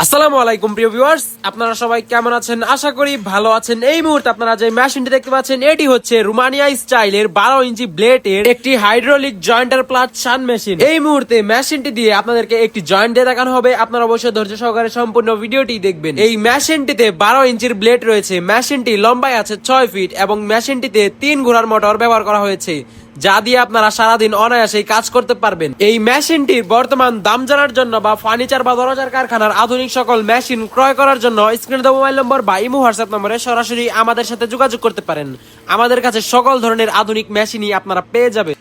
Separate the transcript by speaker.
Speaker 1: আসসালামু আলাইকুম প্রিয় ভিউয়ার্স, আপনারা সবাই কেমন আছেন? আশা করি ভালো আছেন। এই মুহূর্তে আপনারা যে মেশিনটি দেখতে পাচ্ছেন এটি হচ্ছে রোমানিয়া স্টাইলের 12 ইঞ্চি ব্লেডের একটি হাইড্রোলিক জয়েন্টার প্লাট শান মেশিন। এই মুহূর্তে মেশিনটি দিয়ে আপনাদেরকে একটি জয়েন্ট দিয়ে দেখানো হবে। আপনারা অবশ্যই ধৈর্য সহকারে সম্পূর্ণ ভিডিওটি দেখবেন। এই মেশিনটিতে 12 ইঞ্চির ব্লেড রয়েছে। মেশিনটি লম্বায় আছে 6 ফিট এবং মেশিনটিতে 3 ঘোড়ার মোটর ব্যবহার করা হয়েছে, যা দিয়ে আপনারা সারাদিন অনায়াসেই কাজ করতে পারবেন। এই মেশিনটির বর্তমান দাম জানার জন্য বা ফার্নিচার বা দরজার কারখানার আধুনিক সকল মেশিন ক্রয় করার জন্য স্ক্রিনে দেওয়া মোবাইল নম্বর বা ইমো হোয়াটসঅ্যাপ নম্বরে সরাসরি আমাদের সাথে যোগাযোগ করতে পারেন। আমাদের কাছে সকল ধরনের আধুনিক মেশিনই আপনারা পেয়ে যাবেন।